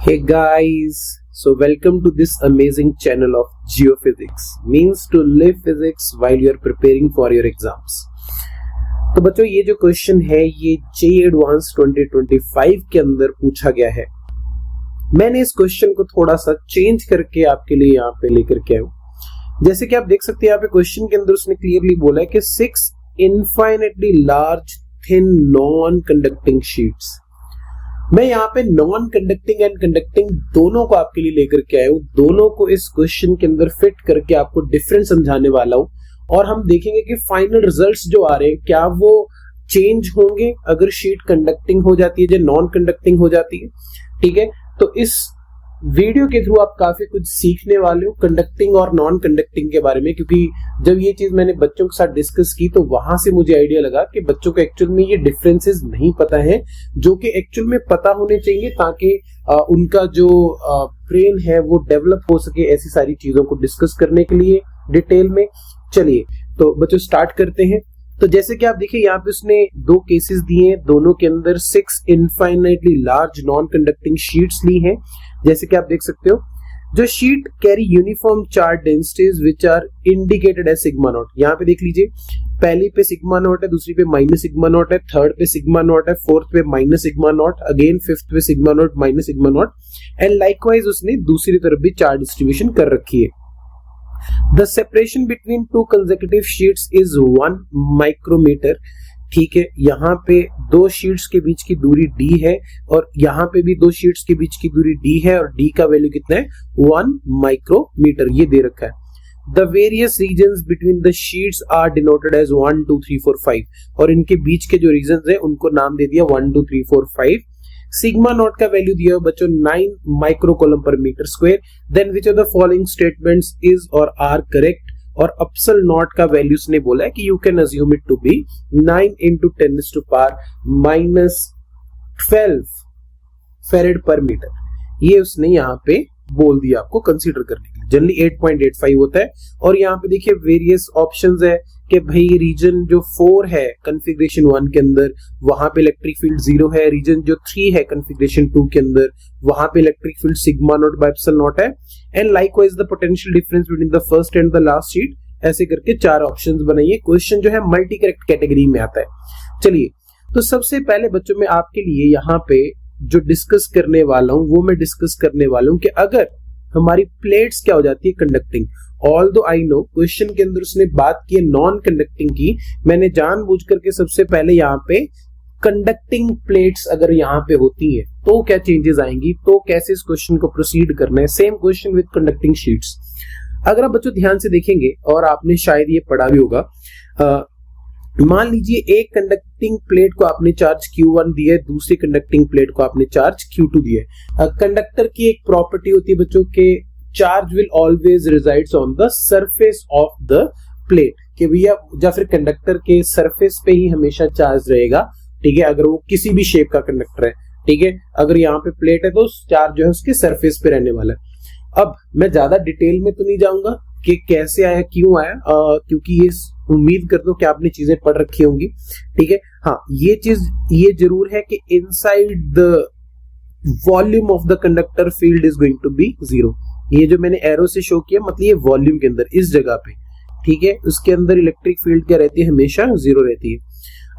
Hey guys, so welcome to this amazing channel of Geophysics. Means to live physics while you are preparing for your exams. तो बच्चों ये जो question है ये JEE Advanced 2025 के अंदर पूछा गया है। मैंने इस क्वेश्चन को थोड़ा सा चेंज करके आपके लिए यहाँ पे लेकर के आया हूँ। जैसे कि आप देख सकते हैं यहाँ पे क्वेश्चन के अंदर उसने क्लियरली बोला है कि 6 infinitely large thin non conducting sheets. मैं यहाँ पे नॉन कंडक्टिंग एंड कंडक्टिंग दोनों को आपके लिए लेकर के आया हूँ। दोनों को इस क्वेश्चन के अंदर फिट करके आपको डिफरेंस समझाने वाला हूँ और हम देखेंगे कि फाइनल रिजल्ट्स जो आ रहे हैं क्या वो चेंज होंगे अगर शीट कंडक्टिंग हो जाती है या नॉन कंडक्टिंग हो जाती है। ठीक है, तो इस वीडियो के थ्रू आप काफी कुछ सीखने वाले हो कंडक्टिंग और नॉन कंडक्टिंग के बारे में, क्योंकि जब ये चीज मैंने बच्चों के साथ डिस्कस की तो वहां से मुझे आइडिया लगा कि बच्चों को एक्चुअल में ये डिफरेंसेस नहीं पता है जो कि एक्चुअल में पता होने चाहिए ताकि उनका जो ब्रेन है वो डेवलप हो सके ऐसी सारी चीजों को डिस्कस करने के लिए डिटेल में। चलिए तो बच्चों स्टार्ट करते हैं। तो जैसे कि आप देखिए यहाँ पे उसने दो केसेस दिए हैं, दोनों के अंदर 6 infinitely large non conducting sheets ली हैं। जैसे कि आप देख सकते हो जो sheet carry uniform charge densities which are indicated as sigma not. यहाँ पे देख लीजिए पहली पे सिग्मा नॉट है, दूसरी पे माइनस सिग्मा नॉट है, थर्ड पे सिग्मा नॉट है, फोर्थ पे minus sigma nought, again fifth पे sigma not minus sigma not and likewise उसने दूसरी तरफ भी चार्ज डिस्ट्रीब्यूशन कर रखी है। The separation between two consecutive sheets is 1 micrometer। ठीक है, यहाँ पे दो शीट्स के बीच की दूरी d है और यहाँ पे भी दो शीट्स के बीच की दूरी d है और d का वैल्यू कितना है 1 माइक्रोमीटर ये दे रखा है। The various regions between the sheets are denoted as 1 2 3 4 5 और इनके बीच के जो रीजन है उनको नाम दे दिया 1 2 3 4 5। सिग्मा नॉट का वैल्यू दिया है बच्चों 9 microcoulomb per meter square. Then which of the following statements is or are correct. और अपसल नॉट का वैल्यू उसने बोला है कि you can assume it to be 9 into 10 to power -12 farad per meter. ये उसने यहाँ पे बोल दिया आपको कंसीडर करने के लिए। जनरली 8.85 होता है। और यहाँ पे देखिए वेरियस ऑप्शंस है कि भाई रीजन जो 4 है कॉन्फ़िगरेशन 1 के अंदर वहां पे इलेक्ट्रिक फील्ड 0 है, रीजन जो 3 है कॉन्फ़िगरेशन 2 के अंदर वहां पे electric field sigma not by epsilon nought है and likewise the potential difference between the first and the last sheet. ऐसे करके 4 ऑप्शंस बनाइए। क्वेश्चन जो है मल्टी करेक्ट कैटेगरी में आता है। चलिए तो सबसे पहले बच्चों में आपके लिए यहाँ पे जो डिस्कस करने वाला हूं वो मैं डिस्कस करने वाला हूं कि अगर हमारी प्लेट्स क्या हो जाती है conducting. Although I know question के अंदर उसने बात की है नॉन कंडक्टिंग की, मैंने जानबूझ करके सबसे पहले यहाँ पे कंडक्टिंग प्लेट्स अगर यहाँ पे होती हैं तो क्या चेंजेस आएंगी, तो कैसे इस क्वेश्चन को प्रोसीड करना है। Same question with conducting sheets. अगर आप बच्चों ध्यान से देखेंगे और आपने शायद ये पढ़ा भी होगा, मान लीजिए एक कंडक्टिंग प्लेट को आपने चार्ज Q1 दिया है, दूसरी कंडक्टिंग प्लेट को आपने चार्ज Q2 दिया है। कंडक्टर की एक प्रॉपर्टी होती है बच्चों के charge will always resides on the surface of the plate, कि भैया या फिर कंडक्टर के सरफेस पे ही हमेशा चार्ज रहेगा। ठीक है, अगर वो किसी भी शेप का कंडक्टर है। ठीक है, अगर यहाँ पे प्लेट है तो चार्ज जो है उसके सरफेस पे रहने वाला है। अब मैं ज्यादा डिटेल में तो नहीं जाऊंगा कि कैसे आया क्यों आया, क्योंकि ये उम्मीद करता हूं कि आपने चीजें पढ़ रखी होंगी। ठीक है, हाँ ये चीज ये जरूर है कि inside the volume of the conductor field is going to be 0। ये जो मैंने एरो से शो किया मतलब ये वॉल्यूम के अंदर इस जगह पे, ठीक है, उसके अंदर इलेक्ट्रिक फील्ड क्या रहती है, हमेशा 0 रहती है।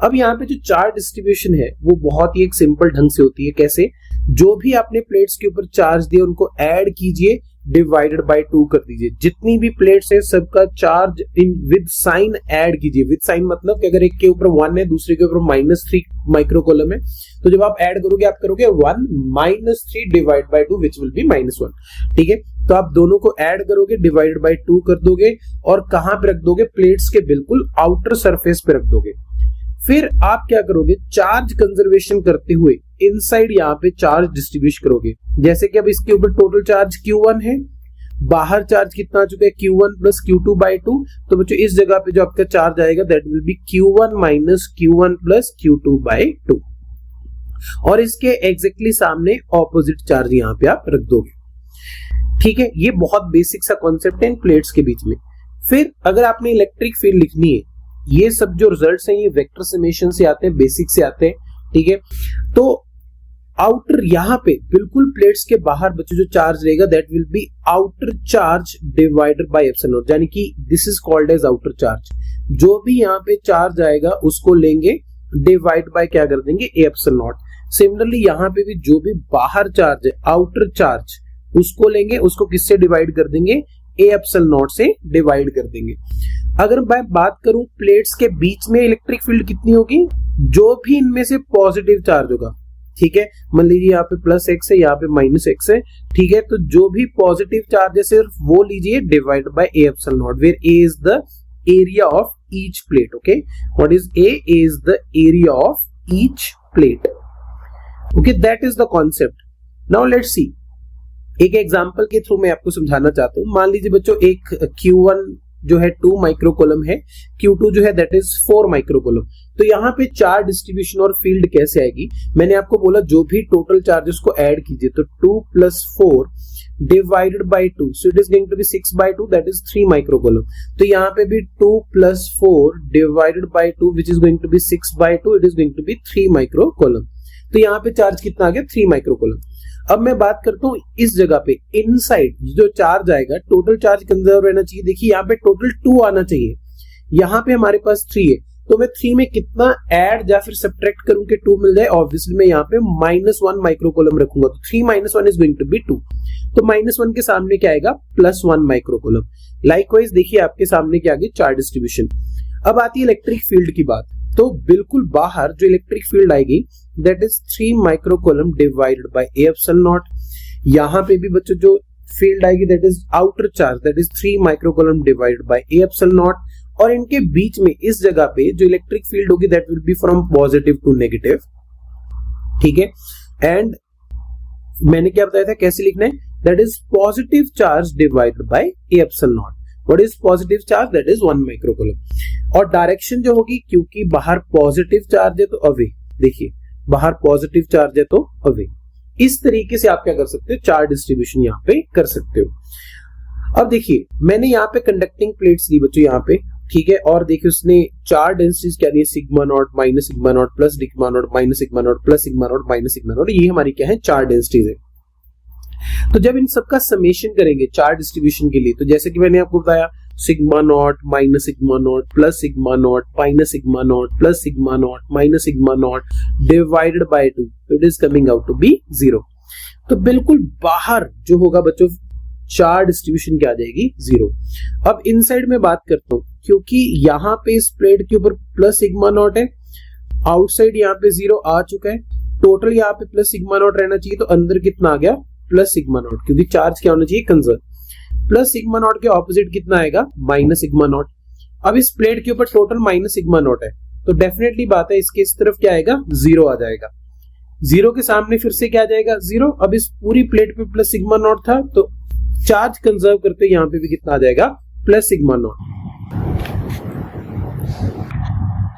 अब यहाँ पे जो चार्ज डिस्ट्रीब्यूशन है वो बहुत ही एक सिंपल ढंग से होती है। कैसे, जो भी आपने प्लेट्स के ऊपर चार्ज दिए उनको ऐड कीजिए, डिवाइडेड बाय 2 कर दीजिए। जितनी भी प्लेट्स है सबका charge in with sign add कीजिए। विद साइन मतलब कि अगर एक के ऊपर 1 है दूसरे के ऊपर -3 माइक्रोकूलम है तो जब आप ऐड करोगे आप करोगे 1 -3 divide by 2 which will B -1। ठीक है, तो आप दोनों को ऐड करोगे, डिवाइडेड बाय 2 कर दोगे और कहां पे रख दोगे, प्लेट्स के बिल्कुल आउटर सरफेस पे रख दोगे। फिर आप क्या करोगे, चार्ज कंजर्वेशन करते हुए इनसाइड यहाँ पे चार्ज डिस्ट्रीब्यूट करोगे। जैसे कि अब इसके ऊपर टोटल चार्ज Q1 है, बाहर चार्ज कितना आ चुका है Q1 प्लस Q2 बाई 2। तो बच्चों इस जगह पे जो आपका चार्ज आएगा that will B Q1 minus Q1 plus Q2 by 2 और इसके एग्जैक्टली सामने ऑपोजिट चार्ज यहाँ पे आप रख दोगे। ठीक है, ये बहुत बेसिक सा कॉन्सेप्ट है इन प्लेट्स के बीच में। फिर अगर आपने इलेक्ट्रिक फील्ड लिखनी है, ये सब जो रिजल्ट्स हैं ये वेक्टर समेशन से आते हैं, बेसिक से आते हैं। ठीक है, तो आउटर यहाँ पे बिल्कुल प्लेट्स के बाहर बच्चों जो चार्ज रहेगा that will be outer charge divided by epsilon naught, यानी कि this is called as outer charge. जो भी यहाँ पे चार्ज आएगा उसको लेंगे डिवाइड बाय क्या कर देंगे, एप्सिलॉन नॉट। सिमिलरली यहाँ पे भी जो भी बाहर चार्ज है आउटर चार्ज उसको लेंगे, उसको किससे डिवाइड कर देंगे, एप्सिलॉन नॉट से डिवाइड कर देंगे। अगर मैं बात करूं प्लेट्स के बीच में इलेक्ट्रिक फील्ड कितनी होगी, जो भी इनमें से पॉजिटिव चार्ज होगा, ठीक है, मान लीजिए यहाँ पे प्लस एक्स है, यहाँ पे माइनस एक्स है, ठीक है, तो जो भी पॉजिटिव चार्ज है सिर्फ वो लीजिए divide by epsilon naught, where A is the area of each plate. Okay, what is A is the area of each plate. Okay, that is the concept. Now let's see, एक example के through मैं आपको समझाना चाहता हूं। मान लीजिए बच्चों एक Q1 जो है 2 माइक्रोकूलम है, Q2 जो है दैट इज 4 माइक्रोकूलम। तो यहाँ पे चार्ज डिस्ट्रीब्यूशन और फील्ड कैसे आएगी, मैंने आपको बोला जो भी टोटल चार्जेस को ऐड कीजिए, तो 2 + 4 divided by 2, so it is going to be 6/2, that is 3 microcoulomb. तो यहाँ पे भी 2 + 4 divided by 2 which is going to be 6/2, it is going to be 3 microcoulomb. तो यहाँ पे चार्ज कितना आ गया, 3 माइक्रोकूलम। अब मैं बात करता हूँ इस जगह पे इनसाइड जो चार्ज आएगा, टोटल चार्ज कंजर्व रहना चाहिए। देखिए यहाँ पे टोटल 2 आना चाहिए, यहाँ पे हमारे पास 3 है, तो मैं 3 में कितना ऐड या फिर सब्ट्रैक्ट करूं कि 2 मिल जाए, ऑब्वियसली मैं यहाँ पे -1 माइक्रोकूलम रखूंगा, तो 3 - 1 इज गोइंग टू बी 2। तो -1 के सामने क्या आएगा, +1 माइक्रोकूलम। लाइकवाइज देखिए आपके सामने क्या आ गया, चार्ज डिस्ट्रीब्यूशन। अब आती है इलेक्ट्रिक फील्ड की बात, तो बिल्कुल बाहर जो इलेक्ट्रिक फील्ड आएगी that is 3 microcoulomb divided by epsilon not. यहाँ पे भी बच्चों जो फील्ड आएगी that is outer charge, that is 3 microcoulomb divided by epsilon naught. और इनके बीच में इस जगह पे जो इलेक्ट्रिक फील्ड होगी that will be from positive to negative, ठीक है। एंड मैंने क्या बताया था कैसे लिखना है, that is positive charge divided by epsilon not. What is positive charge, that is 1 microcoulomb. और डायरेक्शन जो होगी, क्योंकि बाहर पॉजिटिव चार्ज है तो अवे, देखिए बाहर पॉजिटिव चार्ज है तो अवे। इस तरीके से आप क्या कर सकते हो, चार्ज डिस्ट्रीब्यूशन यहाँ पे कर सकते हो। अब देखिए मैंने यहाँ पे कंडक्टिंग प्लेट्स ली बच्चों यहाँ पे, ठीक है, और देखिए उसने चार डेंसिटीज क्या दी, sigma not minus sigma not plus sigma not minus sigma not plus sigma not minus sigma nought, ये हमारी क्या है, चार डेंसिटीज है। तो जब इन सबका समेशन करेंगे चार्ज डिस्ट्रीब्यूशन के लिए, तो जैसे कि मैंने आपको बताया sigma not minus sigma not plus sigma not minus sigma not plus sigma not minus sigma naught divided by 2, it is coming out to be 0। तो बिल्कुल बाहर जो होगा बच्चों चार्ज डिस्ट्रीब्यूशन क्या आ जाएगी, 0। अब इनसाइड में बात करता हूं, क्योंकि यहाँ पे इस प्लेट के ऊपर प्लस सिग्मा नॉट है, आउटसाइड यहाँ पे 0 आ चुका है, टोटल यहाँ पे प्लस सिग्मा नॉट रहना चाहिए, तो अंदर कितना आ गया, प्लस सिग्मा नॉट, क्योंकि चार्ज क्या होना चाहिए, कंजर्व। प्लस सिग्मा नॉट के ऑपोजिट कितना आएगा, माइनस सिग्मा नॉट। अब इस प्लेट के ऊपर टोटल माइनस सिग्मा नॉट है, तो डेफिनेटली बात है इसके इस तरफ क्या आएगा, 0 आ जाएगा। 0 के सामने फिर से क्या आ जाएगा, 0। अब इस पूरी प्लेट पे प्लस सिग्मा नॉट था, तो चार्ज कंजर्व करते यहाँ पे भी कितना आ जाएगा, प्लस सिग्मा नॉट।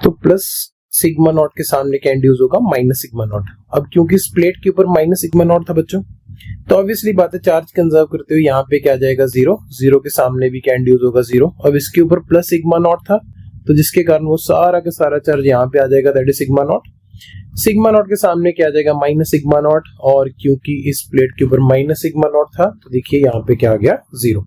तो प्लस सिग्मा नॉट के सामने क्या इंड्यूस होगा, माइनस सिग्मा नॉट। अब क्योंकि इस प्लेट के ऊपर माइनस सिग्मा नॉट था बच्चों, तो ऑब्वियसली बात है चार्ज कंजर्व करते हुए यहाँ पे क्या आ जाएगा, 0। 0 के सामने भी क्या इंड्यूस होगा, 0। अब इसके ऊपर प्लस सिग्मा नॉट था, तो जिसके कारण वो सारा का सारा चार्ज यहाँ पे आ जाएगा, that is sigma not. Sigma naught के सामने क्या आ जाएगा, माइनस सिग्मा नॉट, और क्योंकि इस प्लेट के ऊपर माइनस सिग्मा नॉट था, तो देखिए यहाँ पे क्या आ गया, 0।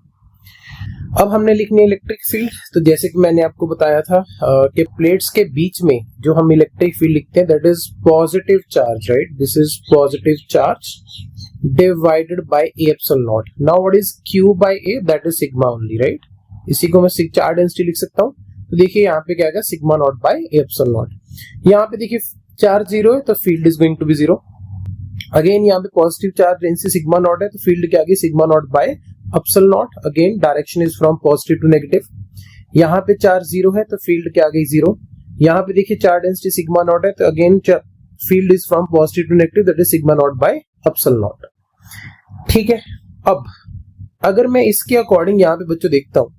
अब हमने लिखनी है इलेक्ट्रिक फील्ड। तो जैसे कि मैंने आपको बताया था कि प्लेट्स के बीच में जो हम इलेक्ट्रिक फील्ड लिखते हैं that is positive charge, right, this is positive charge divided by epsilon not. Now what is Q by A, that is sigma only, right. इसी को मैं चार्ज डेंसिटी लिख सकता हूँ। तो देखिए यहाँ पे क्या आएगा, sigma not by epsilon not. यहाँ पे देखिए चार्ज 0 है, तो field is going to be 0। Again यहाँ पे positive charge density sigma not है, तो फील्ड क्या आ गई, sigma not by epsilon not. Again direction is from positive to negative. यहाँ पे चार्ज 0 है, तो फील्ड क्या आ गई, 0। यहाँ पे देखिए चार्ज डेंसिटी सिग्मा नॉट है, तो again field is from positive to negative, that is sigma not by epsilon naught. ठीक है, अब अगर मैं इसके अकॉर्डिंग यहाँ पे बच्चों देखता हूं,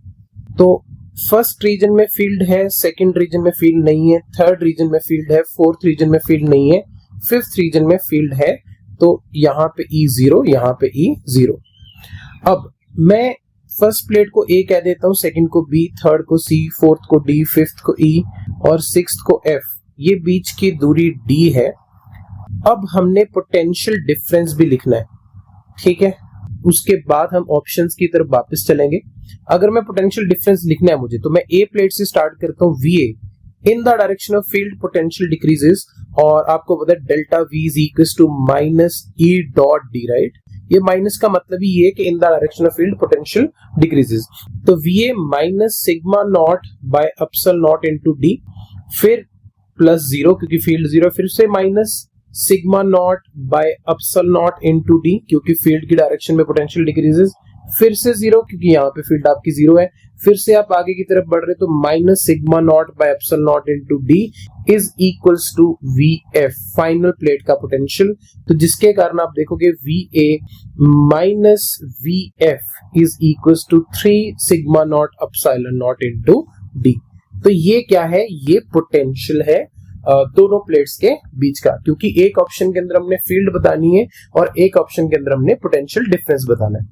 तो फर्स्ट रीजन में फील्ड है, सेकंड रीजन में फील्ड नहीं है, थर्ड रीजन में फील्ड है, फोर्थ रीजन में फील्ड नहीं है, फिफ्थ रीजन में फील्ड है। तो यहाँ पे E0, यहाँ पे E0। अब मैं फर्स्ट प्लेट को A कह देता हूँ, सेकंड को B, थर्ड को C, फोर्थ को D, फिफ्थ को E और सिक्स्थ को F। ये बीच की दूरी D है। अब हमने पोटेंशियल डिफरेंस भी लिखना है, ठीक है। उसके बाद हम ऑप्शंस की तरफ वापस चलेंगे। अगर मैं पोटेंशियल डिफरेंस लिखना है मुझे, तो मैं ए प्लेट से स्टार्ट करता हूँ। VA in the direction of field potential decreases, और आपको पता है delta V is equal to minus E dot D, right. ये माइनस का मतलब ही ये कि in the direction of field potential decreases, तो VA minus sigma not by epsilon naught into D, फिर प्लस 0 क्योंकि फील्ड 0, फिर से minus sigma not by epsilon naught into D क्योंकि फील्ड की डायरेक्शन में पोटेंशियल डिक्रीजेस, फिर से 0 क्योंकि यहाँ पे फील्ड आपकी 0 है, फिर से आप आगे की तरफ बढ़ रहे तो minus sigma not by epsilon naught into D is equals to VF, final plate का पोटेंशियल। तो जिसके कारण आप देखोगे VA minus VF is equals to 3 sigma naught epsilon naught into D। तो ये क्या है, ये पोटेंशियल है दोनों प्लेट्स के बीच का, क्योंकि एक ऑप्शन के अंदर हमने फील्ड बतानी है और एक ऑप्शन के अंदर हमने पोटेंशियल डिफरेंस बताना है।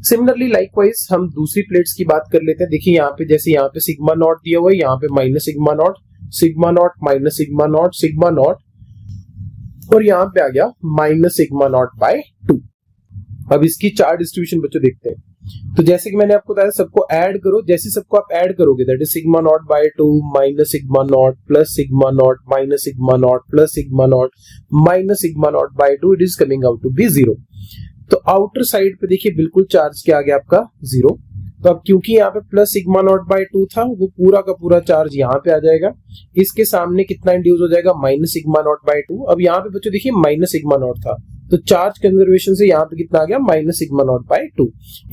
सिमिलरली लाइकवाइज हम दूसरी प्लेट्स की बात कर लेते हैं। देखिए यहाँ पे जैसे यहाँ पे सिग्मा नॉट दिया हुआ है, यहाँ पे minus sigma not minus sigma naught और यहाँ पे आ गया माइनस सिग्मा नॉट बाय 2। अब इसकी चार डिस्ट्रीब्यूशन बच्चों देखते हैं। तो जैसे कि मैंने आपको बताया सबको ऐड करो, जैसे सबको आप ऐड करोगे that is sigma not by 2 minus sigma not plus sigma not minus sigma not plus sigma not minus sigma not by 2, it is coming out to be 0। तो आउटर साइड पे देखिए बिल्कुल charge क्या आ गया आपका 0। तो अब क्योंकि यहाँ पे प्लस सिग्मा नॉट बाय 2 था, वो पूरा का पूरा चार्ज यहाँ पे आ जाएगा। इसके सामने कितना इंड्यूस हो जाएगा, माइनस सिग्मा नॉट बाय 2। अब यहाँ पे बच्चों देखिए माइनस सिग्मा नॉट था, तो चार्ज कंजर्वेशन से यहाँ पे कितना आ गया, माइनस सिग्मा नॉट बाय 2।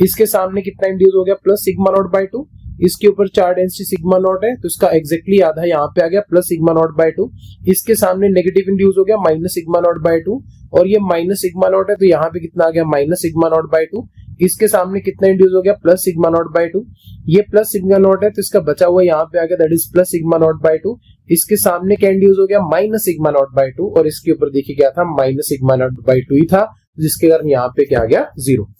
इसके सामने कितना इंड्यूस हो गया, प्लस सिग्मा नॉट बाय 2। इसके ऊपर चार्ज डेंसिटी सिग्मा नॉट है, तो इसका एग्जैक्टली आधा यहाँ पे आ गया, प्लस सिग्मा नॉट बाय 2। इसके सामने नेगेटिव इंड्यूस हो गया, माइनस सिग्मा नॉट बाय 2, और ये माइनस सिग्मा नॉट है, तो यहाँ पे कितना आ गया, माइनस सिग्मा नॉट बाय 2। इसके सामने कितना इंड्यूस हो गया, प्लस सिग्मा नॉट बाय 2। ये प्लस सिग्मा नॉट है, तो इसका बचा हुआ यहाँ पे आ गया, that is plus sigma not by 2। इसके सामने क्या इंड्यूस हो गया, माइनस सिग्मा नॉट बाय 2, और इसके ऊपर देखिए क्या था, माइनस सिग्मा नॉट बाय 2 ही था, जिसके कारण यहाँ पे क्या आ गया, 0।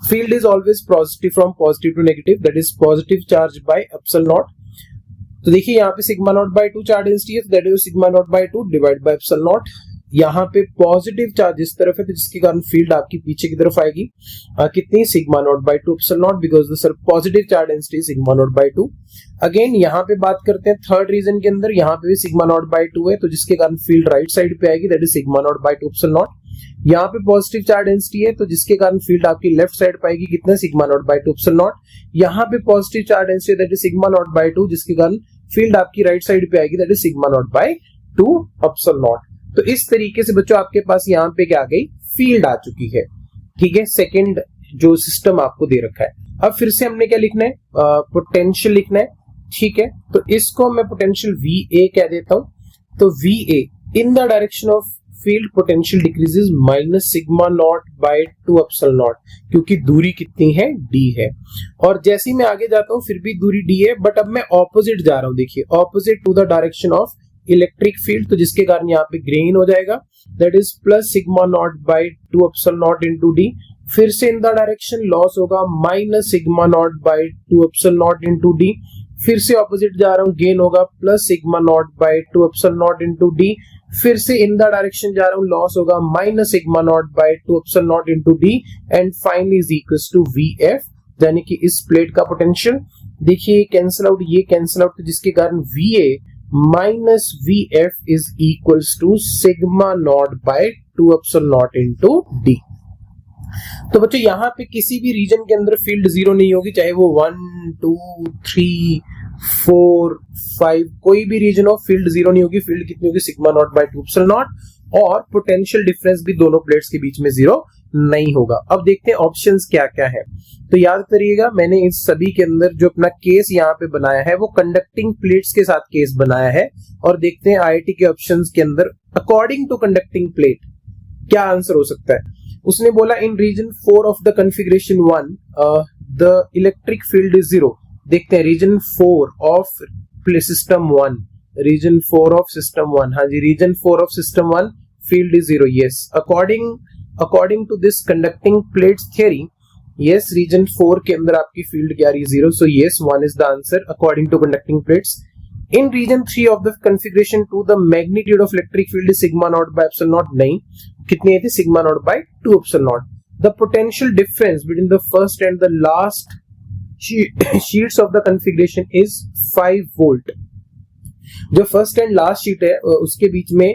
Field is always positive from positive to negative, that is positive charge by epsilon naught। तो देखिए यहाँ पे sigma not by 2 charge density है, that is sigma not by 2 divide by epsilon not. यहाँ पे पॉजिटिव चार्ज इस तरफ है, तो जिसके कारण फील्ड आपकी पीछे की तरफ आएगी कितनी, sigma not by 2 epsilon naught, because the positive charge density sigma not by 2। Again यहाँ पे बात करते हैं थर्ड रीजन के अंदर, यहाँ पे भी सिग्मा नॉट बाय 2 है, तो जिसके कारण फील्ड राइट साइड पे आएगी, that is sigma not by 2 epsilon not. यहाँ पे पॉजिटिव चार्ज डेंसिटी है, तो जिसके कारण फील्ड आपकी लेफ्ट साइड पाएगी कितना, sigma not by 2 epsilon not. यहाँ पे positive charge density that is sigma not by 2, जिसके कारण फील्ड आपकी राइट साइड पे आएगी, that is sigma not by 2 epsilon not. तो इस तरीके से बच्चों आपके पास यहाँ पे क्या आ गई, फील्ड आ चुकी है, ठीक है। सेकंड जो सिस्टम आपको दे रखा है, अब फिर से हमने क्या लिखना है, पोटेंशियल लिखना है, ठीक है। तो इसको मैं पोटेंशियल VA कह देता हूं। तो VA in the direction of field potential decreases minus sigma not by 2 epsilon naught, क्योंकि दूरी कितनी है, D है। और जैसे ही मैं आगे जाता हूं फिर भी दूरी D है, बट अब मैं ऑपोजिट जा रहा हूं, देखिए opposite to the direction of electric field, तो जिसके कारण यहाँ पे ग्रेन हो जाएगा, that is plus sigma not by 2 epsilon naught into D। फिर से इन द डायरेक्शन लॉस होगा minus sigma not by 2 epsilon naught into D। फिर से ऑपोजिट जा रहा हूं, गेन होगा plus sigma not by 2 epsilon naught into D। फिर से इन द डायरेक्शन जा रहा हूं, लॉस होगा minus sigma not by 2 epsilon naught into D, and finally is equals to VF, यानी कि इस प्लेट का पोटेंशियल देखिए कैंसिल आउट, ये कैंसिल आउट, तो जिसके कारण VA minus VF is equals to sigma not by 2 epsilon naught into D। तो बच्चों यहाँ पे किसी भी रीजन के अंदर फील्ड 0 नहीं होगी, चाहे वो 1, 2, 3, 4, 5 कोई भी रीजन हो, फील्ड 0 नहीं होगी। फील्ड कितनी होगी, sigma not by 2 epsilon naught, और पोटेंशियल डिफरेंस भी दोनों प्लेट्स के बीच में 0 नहीं होगा। अब देखते हैं ऑप्शंस क्या क्या है। तो याद करिएगा मैंने इस सभी के अंदर जो अपना केस यहाँ पे बनाया है वो कंडक्टिंग प्लेट्स के साथ केस बनाया है, और देखते हैं IIT के ऑप्शंस के अंदर अकॉर्डिंग टू कंडक्टिंग प्लेट क्या आंसर हो सकता है। उसने बोला in region 4 of the configuration 1 the electric field is 0। देखते हैं region 4 of system 1, region 4 of system 1, हाँ जी region 4 of system 1 field is 0, yes according to this conducting plates theory, yes region 4 के अंदर आपकी फील्ड क्या रही, 0, so yes 1 is the answer according to conducting plates. In region 3 of the configuration 2 the magnitude of electric field is sigma not by epsilon naught, नहीं, कितनी आई थी, sigma not by 2 epsilon naught. The potential difference between the first and the last sheets of the configuration is 5 volt. जो first and last sheet है उसके बीच में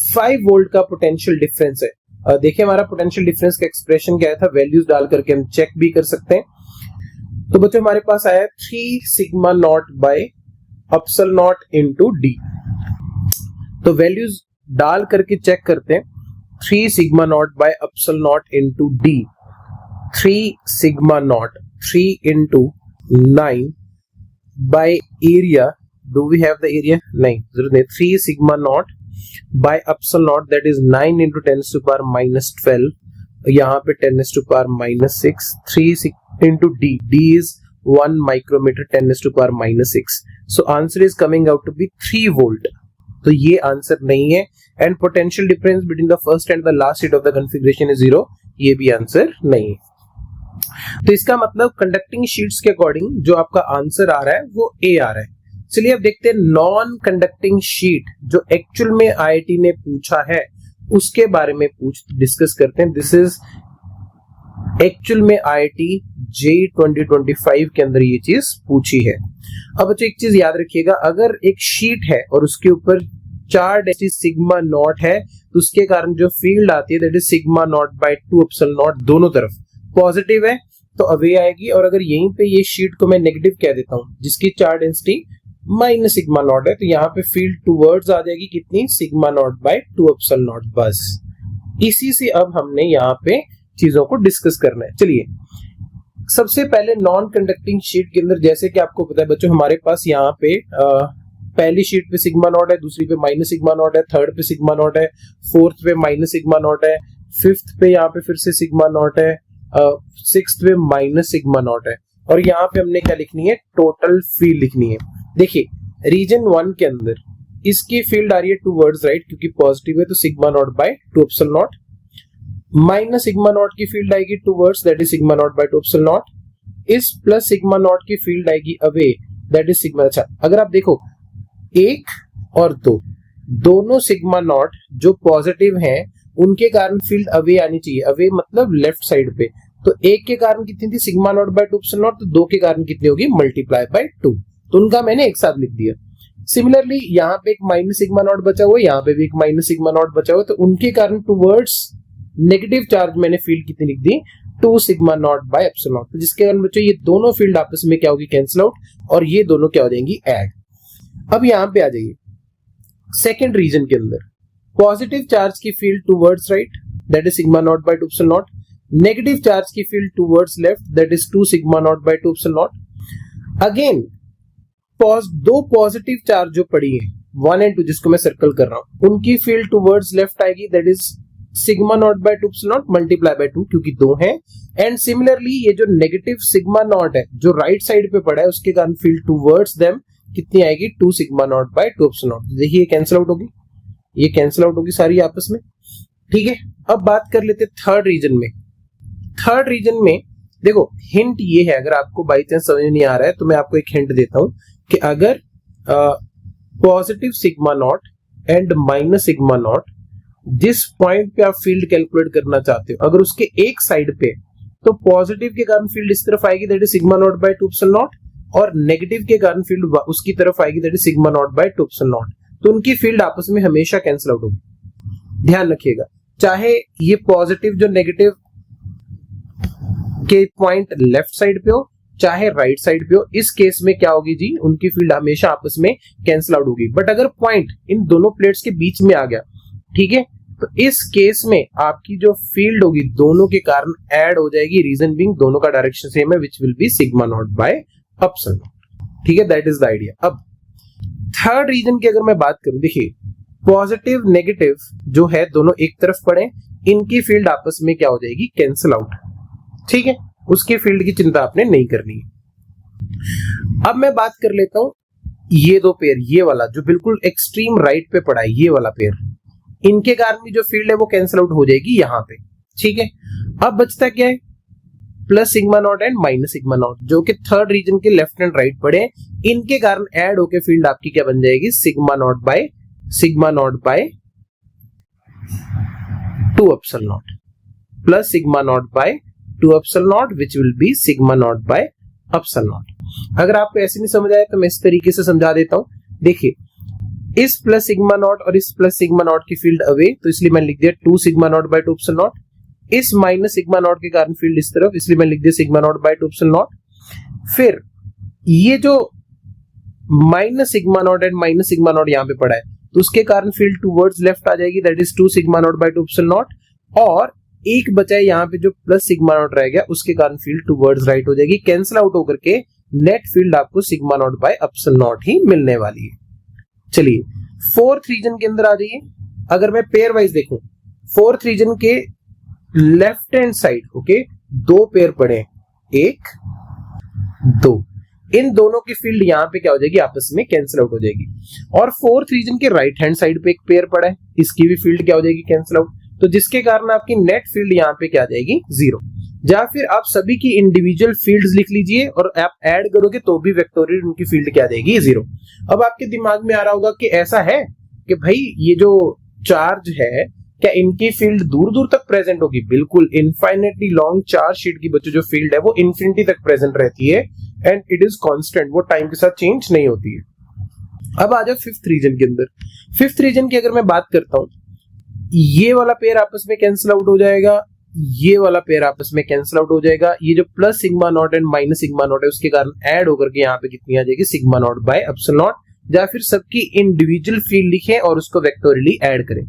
5 volt का potential difference है। देखिए हमारा पोटेंशियल डिफरेंस का एक्सप्रेशन क्या था, वैल्यूज डाल करके हम चेक भी कर सकते हैं। तो बच्चों हमारे पास आया 3 sigma not by epsilon naught into D. तो वैल्यूज डाल करके चेक करते हैं। 3 sigma not by epsilon naught into D, 3 sigma not, 3 into 9 by area. Do we have the area? नहीं, जरूरत नहीं। 3 sigma naught by epsilon naught, that is 9 into 10 to the power minus 12. यहाँ पे 10 to the power minus 6. 3 into D. D is 1 micrometer, 10 to the power minus 6. So answer is coming out to be 3 volt. तो ये answer नहीं है। And potential difference between the first and the last sheet of the configuration is 0. ये भी answer नहीं है। तो इसका मतलब कंडक्टिंग शीट्स के अकॉर्डिंग जो आपका आंसर आ रहा है वो ए आ रहा है। चलिए अब देखते हैं नॉन कंडक्टिंग शीट जो एक्चुअल में आईआईटी ने पूछा है उसके बारे में डिस्कस करते हैं। दिस इज एक्चुअल में आईआईटी जेईई 2025 के अंदर ये चीज पूछी है। अब बच्चों एक चीज याद रखिएगा, अगर एक शीट है और उसके ऊपर चार्ज सिग्मा नॉट है तो उसके कारण जो फील्ड आती है that is sigma not by 2 epsilon naught, दोनों तरफ पॉजिटिव है तो अवे आएगी। और अगर यहीं पे ये शीट को मैं नेगेटिव कह देता हूं जिसकी charge density minus sigma not है तो यहाँ पे फील्ड टूवर्ड्स आ जाएगी कितनी, sigma not by 2 epsilon naught. बस इसी से अब हमने यहाँ पे चीजों को डिस्कस करना है। चलिए सबसे पहले नॉन कंडक्टिंग शीट के अंदर जैसे कि आपको पता है बच्चों हमारे पास यहाँ पे पहली शीट पे सिग्मा नॉट है, दूसरी पे माइनस सिग्मा नॉट है, थर्ड पे सिग्मा नॉट है, फोर्थ पे माइनस सिग्मा नॉट है, फिफ्थ पे यहाँ पे फिर से सिग्मा नॉट है, सिक्स्थ पे माइनस सिग्मा नॉट है। और यहाँ पे हमने क्या लिखनी है, टोटल फील्ड लिखनी है। देखिए रीजन 1 के अंदर इसकी फील्ड आ रही है टूवर्ड्स राइट क्योंकि पॉजिटिव है तो sigma not by 2 epsilon naught. Minus sigma naught की फील्ड आएगी towards that is sigma not by 2 epsilon naught. इस प्लस सिग्मा नॉट की फील्ड आएगी अवे दैट इज सिग्मा। अच्छा अगर आप देखो 1 और 2 दोनों सिग्मा नॉट जो पॉजिटिव हैं उनके कारण फील्ड अवे आनी चाहिए। अवे मतलब लेफ्ट साइड पे। तो 1 के कारण कितनी थी, sigma not by 2 epsilon not, तो 2 के कारण कितनी होगी, मल्टीप्लाई बाय 2। तो उनका मैंने एक साथ लिख दिया। सिमिलरली यहाँ पे एक माइनस सिग्मा नॉट बचा हुआ है, यहाँ पे भी एक माइनस सिग्मा नॉट बचा हुआ है, तो उनके कारण टूवर्ड्स नेगेटिव चार्ज मैंने फील्ड कितनी लिख दी, 2 sigma not by epsilon not. तो जिसके कारण बच्चों ये दोनों फील्ड आपस में क्या होगी, कैंसिल आउट, और ये दोनों क्या हो जाएंगी, ऐड। अब यहाँ पे आ जाइए सेकेंड रीजन के अंदर पॉजिटिव चार्ज की field towards right that is sigma not by 2 epsilon nought, negative charge की field towards left that is 2 sigma not by 2 epsilon not. Again दो पॉजिटिव चार्ज जो पड़ी है 1 और 2 जिसको मैं सर्कल कर रहा हूं उनकी फील्ड टूवर्ड्स लेफ्ट आएगी that is sigma not by 2 epsilon naught multiply by 2 क्योंकि 2 है। एंड सिमिलरली ये जो नेगेटिव सिग्मा नॉट है जो राइट साइड पे पड़ा है उसके कारण फील्ड टूवर्ड्स देम कितनी आएगी, 2 sigma not by 2 epsilon not. देखिए कैंसिल आउट होगी, ये कैंसिल आउट होगी सारी आपस में, ठीक है। अब बात कर लेते थर्ड रीजन में। थर्ड रीजन में देखो हिंट ये है, अगर आपको बाई चांस समझ नहीं आ रहा है तो मैं आपको एक हिंट देता हूं कि अगर positive sigma not and minus sigma not जिस पॉइंट पे आप फील्ड कैलकुलेट करना चाहते हो अगर उसके एक साइड पे, तो पॉजिटिव के कारण फील्ड इस तरफ आएगी that is sigma not by 2 epsilon naught, और नेगेटिव के कारण फील्ड उसकी तरफ आएगी that is sigma not by 2 epsilon not. तो उनकी फील्ड आपस में हमेशा कैंसिल आउट होगी। ध्यान रखिएगा, चाहे ये पॉजिटिव जो नेगेटिव के पॉइंट लेफ्ट साइड पे हो चाहे राइट साइड पे हो, इस केस में क्या होगी जी, उनकी फील्ड हमेशा आपस में कैंसिल आउट होगी। बट अगर पॉइंट इन दोनों प्लेट्स के बीच में आ गया, ठीक है, तो इस केस में आपकी जो फील्ड होगी दोनों के कारण ऐड हो जाएगी, रीजन बीइंग दोनों का डायरेक्शन सेम है विच will be sigma not by epsilon naught, ठीक है, दैट इज द आइडिया। अब थर्ड रीजन की अगर मैं बात करूं, देखिए पॉजिटिव नेगेटिव जो है दोनों एक तरफ पड़े, इनकी फील्ड आपस में क्या हो जाएगी, कैंसिल आउट, ठीक है, उसकी फील्ड की चिंता आपने नहीं करनी है। अब मैं बात कर लेता हूं ये दो पेयर, ये वाला जो बिल्कुल एक्सट्रीम राइट पे पड़ा है, ये वाला पेयर, इनके कारण भी जो फील्ड है वो कैंसिल आउट हो जाएगी यहां पे, ठीक है। अब बचता क्या है, plus sigma not and minus sigma not, जो कि थर्ड रीजन के लेफ्ट एंड राइट पड़े, इनके कारण ऐड होके फील्ड आपकी क्या बन जाएगी, sigma not by 2 epsilon naught plus sigma not by 2 epsilon naught which will be sigma not by epsilon naught. अगर आपको ऐसे नहीं समझ आया तो मैं इस तरीके से समझा देता हूं। देखिए, इस प्लस सिग्मा नॉट और इस प्लस सिग्मा नॉट की फील्ड अवे, तो इसलिए मैंने लिख दिया 2 sigma not by 2 epsilon naught. इस माइनस सिग्मा नॉट के कारण फील्ड इस तरफ, इसलिए मैंने लिख दिया sigma not by 2 epsilon naught. फिर ये जो minus sigma not and minus sigma not यहाँ पे पड़ा है, तो उसके कारण फील्ड टूवर्ड्स लेफ्ट आ जाएगी, that is 2 sigma not by 2 epsilon naught. और एक बचा है यहाँ पे जो प्लस सिग्मा नॉट रह गया, उसके कारण फील्ड टूवर्ड्स राइट हो जाएगी। कैंसिल आउट होकर के नेट फील्ड आपको sigma not by epsilon not ही मिलने वाली है। चलिए फोर्थ रीजन के अंदर आ जाइए। अगर मैं पेयर वाइज देखूं, फोर्थ रीजन के left hand side okay 2 pair पड़े, 1 2, इन दोनों की फील्ड यहाँ पे क्या हो जाएगी, आपस में कैंसिल आउट हो जाएगी। और फोर्थ रीजन के राइट हैंड साइड पे एक पेयर पड़ा है, इसकी भी फील्ड क्या हो जाएगी, कैंसिल आउट। तो जिसके कारण आपकी नेट फील्ड यहाँ पे क्या आ जाएगी, 0। या फिर आप सभी की इंडिविजुअल फील्ड्स लिख लीजिए और आप ऐड करोगे तो भी वेक्टोरियल उनकी फील्ड क्या आ जाएगी, 0। अब आपके दिमाग में आ रहा होगा कि ऐसा है कि भाई ये जो चार्ज है क्या इनकी फील्ड दूर दूर तक प्रेजेंट होगी? बिल्कुल, इनफाइनेटली लॉन्ग चार्ज शीट की बच्चों जो फील्ड है वो इन्फिनिटी तक प्रेजेंट रहती है एंड इट इज कांस्टेंट, वो टाइम के साथ चेंज नहीं होती है। अब आ जाओ फिफ्थ रीजन के अंदर। फिफ्थ रीजन की अगर मैं बात करता हूं, ये वाला पेयर आपस में कैंसिल आउट हो जाएगा, ये वाला पेयर आपस में कैंसिल आउट हो जाएगा। ये जो plus sigma not and minus sigma not है उसके कारण ऐड होकर के यहाँ पे कितनी आ जाएगी, sigma not by epsilon not. या फिर सबकी इंडिविजुअल फील्ड लिखें और उसको वेक्टोरियली ऐड करें।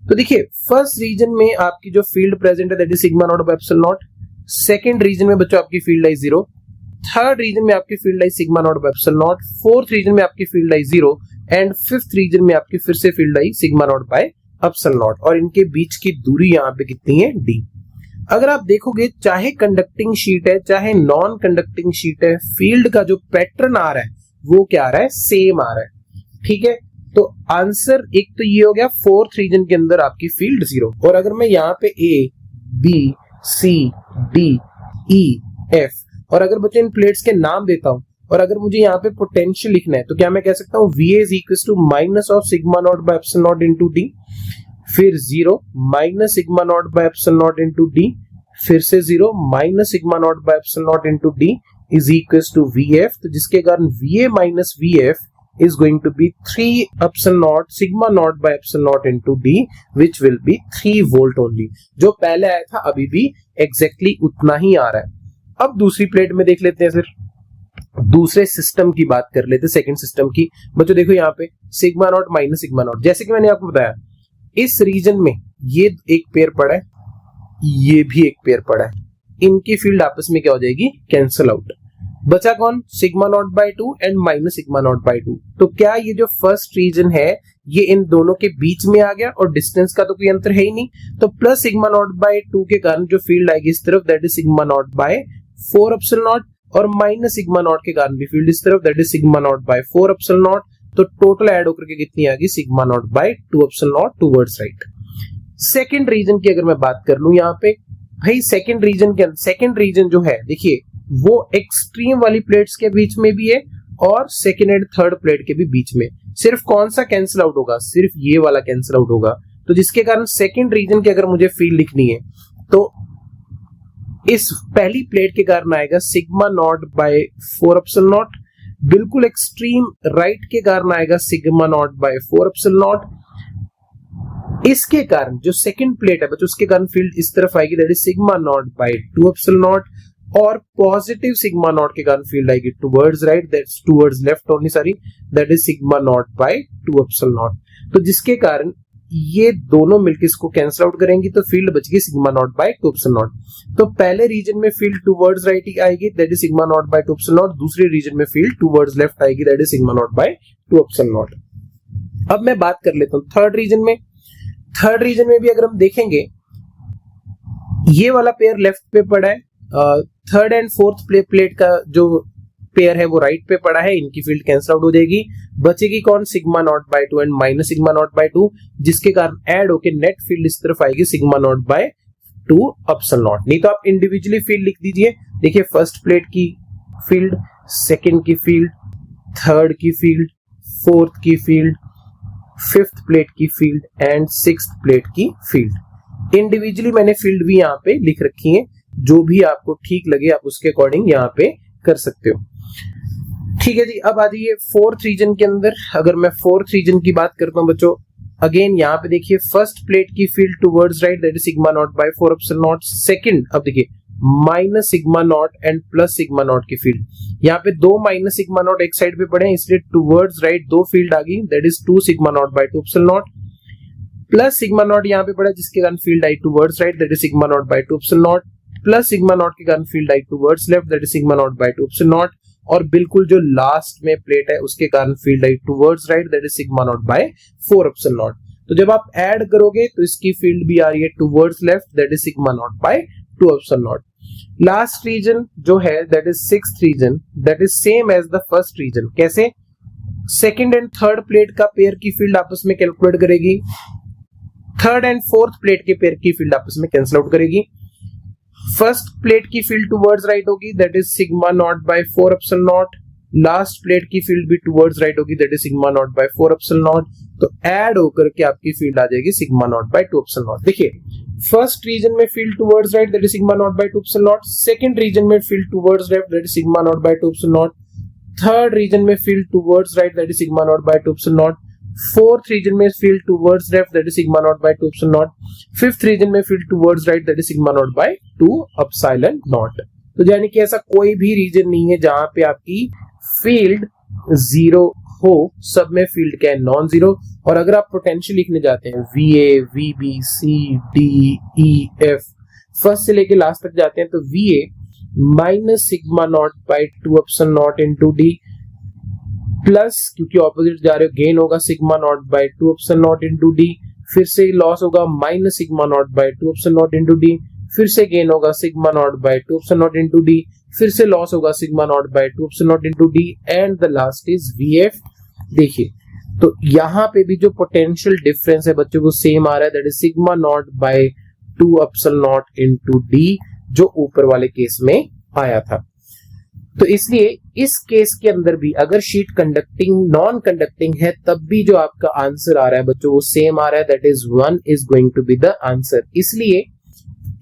तो देखिए, फर्स्ट रीजन में आपकी जो फील्ड प्रेजेंट है that is sigma not by epsilon not. Second region में बच्चों आपकी फील्ड आई 0। थर्ड रीजन में आपकी फील्ड आई sigma not by epsilon not. Fourth region में आपकी फील्ड आई 0 एंड फिफ्थ रीजन में आपकी फिर से फील्ड आई sigma not by epsilon naught. और इनके बीच की दूरी यहाँ पे कितनी है, d। अगर आप देखोगे चाहे कंडक्टिंग शीट है चाहे नॉन कंडक्टिंग शीट है, फील्ड का जो पैटर्न आ रहा है वो क्या आ रहा है, सेम आ रहा है। ठीक है, तो आंसर एक तो ये हो गया, फोर्थ रीजन के अंदर आपकी फील्ड 0। और अगर मैं यहाँ पे A, B, C, D, E, F और अगर बच्चे इन प्लेट्स के नाम देता हूं और अगर मुझे यहाँ पे पोटेंशियल लिखना है तो क्या मैं कह सकता हूँ VA is equal to minus of sigma not by epsilon naught into D, फिर 0 minus sigma not by epsilon naught into D, फिर से 0 minus sigma not by epsilon naught into D is equal to VF। तो जिसके कारण VA minus VF is going to be 3 epsilon naught sigma naught by epsilon naught into D which will be 3 volt only। जो पहले आया था अभी भी exactly उतना ही आ रहा है। अब दूसरी प्लेट में देख लेते हैं, फिर दूसरे सिस्टम की बात कर लेते हैं, सेकंड सिस्टम की। बच्चों देखो यहाँ पे sigma not minus sigma not, जैसे कि मैंने आपको बताया इस रीजन में ये एक पेयर पड़ा है, ये भी एक पेयर पड़ा है, इनकी फील्ड आपस में क्या हो जाएगी, कैंसल आउट। बचा कौन, sigma not by 2 and minus sigma not by 2। तो क्या ये जो फर्स्ट रीजन है ये इन दोनों के बीच में आ गया और डिस्टेंस का तो कोई अंतर है ही नहीं। तो प्लस सिग्मा नॉट बाय 2 के कारण जो फील्ड आएगी इस तरफ that is sigma not by 4 epsilon naught, और माइनस सिग्मा नॉट के कारण भी फील्ड इस तरफ that is sigma not by 4 epsilon not. तो टोटल ऐड होकर के कितनी आ गई, sigma not by 2 epsilon naught towards right. Second region की अगर मैं बात कर लूं यहाँ पे, भाई सेकंड रीजन जो है देखिए वो एक्सट्रीम वाली प्लेट्स के बीच में भी है और सेकंड एंड थर्ड प्लेट के भी बीच में। सिर्फ कौन सा कैंसिल आउट होगा, सिर्फ ये वाला कैंसिल आउट होगा। तो जिसके कारण सेकंड रीजन की अगर मुझे फील्ड लिखनी है तो इस पहली प्लेट के कारण आएगा sigma not by 4 epsilon naught, बिल्कुल एक्सट्रीम राइट के कारण आएगा sigma not by 4 epsilon naught. इसके कारण जो सेकंड प्लेट है बच्चों उसके कारण फील्ड इस तरफ आएगी that is sigma not by 2 epsilon naught, और पॉजिटिव सिग्मा नॉट के कारण फील्ड आएगी towards right that's towards left only sorry that is sigma not by 2 epsilon not. तो जिसके कारण ये दोनों मिलकर इसको कैंसिल आउट करेंगी तो फील्ड बच गई sigma not by 2 epsilon not. तो पहले रीजन में फील्ड टुवर्ड्स राइट आएगी that is sigma not by 2 epsilon naught, दूसरे रीजन में फील्ड टुवर्ड्स लेफ्ट आएगी that is sigma not by 2 epsilon naught. अब मैं बात कर लेता हूं थर्ड रीजन में। थर्ड रीजन में भी अगर हम देखेंगे ये वाला पेयर लेफ्ट पे पड़ा है, थर्ड एंड फोर्थ प्लेट का जो पेयर है वो राइट पे पड़ा है, इनकी फील्ड कैंसिल आउट हो जाएगी। बचेगी कौन, sigma not by 2 and minus sigma not by 2, जिसके कारण ऐड होके नेट फील्ड इस तरफ आएगी sigma not by 2 epsilon naught. नहीं तो आप इंडिविजुअली फील्ड लिख दीजिए। देखिए फर्स्ट प्लेट की फील्ड, सेकंड की फील्ड, थर्ड की फील्ड, फोर्थ की फील्ड, फिफ्थ प्लेट की फील्ड एंड सिक्स्थ प्लेट की फील्ड। इंडिविजुअली मैंने फील्ड भी यहाँ पे लिख रखी है, जो भी आपको ठीक लगे आप उसके अकॉर्डिंग यहाँ पे कर सकते हो। ठीक है जी, अब आ जाइए फोर्थ रीजन के अंदर। अगर मैं फोर्थ रीजन की बात करता हूँ बच्चों, अगेन यहाँ पे देखिए फर्स्ट प्लेट की field towards right that is sigma not by 4 epsilon not. Second, अब देखिए minus sigma not and plus sigma naught की फील्ड, यहाँ पे दो माइनस सिग्मा नॉट एक साइड पे पड़े हैं, इसलिए टुवर्ड्स राइट दो फील्ड आ गई that is 2 sigma not by 2 epsilon naught, plus sigma not यहाँ पे पड़ा जिसके कारण फील्ड आई towards right that is sigma not by 2 epsilon naught, plus sigma naught के कारण फील्ड आई towards left that is sigma not by 2 epsilon naught, और बिल्कुल जो लास्ट में प्लेट है उसके कारण फील्ड आई towards right that is sigma not by 4 epsilon not. तो जब आप ऐड करोगे तो इसकी फील्ड भी आ रही है towards left that is sigma not by 2 epsilon naught. Last region जो है that is sixth region, that is same as the first region. कैसे? सेकंड एंड थर्ड प्लेट का पेयर की फील्ड आपस में कैलकुलेट करेगी, थर्ड एंड फोर्थ प्लेट के pair की फील्ड आपस में कैंसिल आउट करेगी। फर्स्ट प्लेट की फील्ड टुवर्ड्स राइट होगी that is sigma not by 4 epsilon naught, last plate की फील्ड भी टुवर्ड्स राइट होगी that is sigma not by 4 epsilon not. तो ऐड होकर के आपकी फील्ड आ जाएगी sigma not by 2 epsilon not. देखिए फर्स्ट रीजन में field towards right that is sigma not by 2 epsilon not, second region में field towards left that is sigma not by 2 epsilon nought, third region में field towards right that is sigma not by 2 epsilon not, fourth region में field towards left that is sigma not by 2 epsilon nought, fifth region में field towards right that is sigma not by 2 epsilon not. तो यानी कि ऐसा कोई भी reason नहीं है जहां पे आपकी फील्ड जीरो हो, सब में फील्ड क्या है? Non zero. और अगर आप पोटेंशियल लिखने जाते हैं VA, VB, C, D, E, F, first से लेके लास्ट तक जाते हैं तो VA minus sigma not by 2 epsilon naught into D, plus क्योंकि ऑपोजिट जा रहे हो गेन होगा sigma not by 2 epsilon naught into D, फिर से लॉस होगा minus sigma not by 2 epsilon naught into D, फिर से गेन होगा sigma not by 2 epsilon naught into D, फिर से लॉस होगा sigma not by 2 epsilon naught into D and the last is VF। देखिए तो यहाँ पे भी जो पोटेंशियल डिफरेंस है बच्चों को सेम आ रहा है that is sigma not by 2 epsilon naught into D, जो ऊपर वाले केस में आया था। तो इसलिए इस केस के अंदर भी अगर शीट कंडक्टिंग नॉन कंडक्टिंग है तब भी जो आपका आंसर आ रहा है बच्चों वो सेम आ रहा है that is 1 is going to be the answer. इसलिए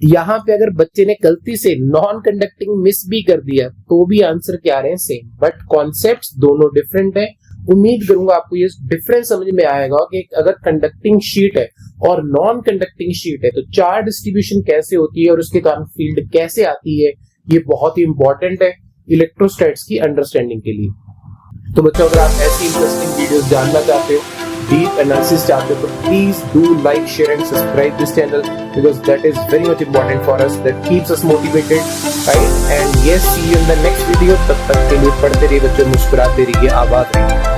यहाँ पे अगर बच्चे ने गलती से नॉन कंडक्टिंग मिस भी कर दिया तो भी आंसर क्या आ रहे हैं? सेम, बट कॉन्सेप्ट्स दोनों डिफरेंट है। उम्मीद करूंगा आपको ये डिफरेंस समझ में आएगा कि अगर कंडक्टिंग शीट है और नॉन कंडक्टिंग शीट है तो चार्ज डिस्ट्रीब्यूशन कैसे होती है और उसके कारण फील्ड कैसे आती है, ये बहुत ही इंपॉर्टेंट है इलेक्ट्रोस्टैट्स की अंडरस्टैंडिंग के लिए। तो बच्चों अगर आप ऐसी इंटरेस्टिंग वीडियोस जानना चाहते हो, डीप एनालिसिस चाहते हो तो please do like, share and subscribe this channel because that is very much important for us, that keeps us motivated, right? And yes, see you in the next video. तब तक के लिए पढ़ते रहिए बच्चों, मुस्कुराते रहिए, आबाद रहिए।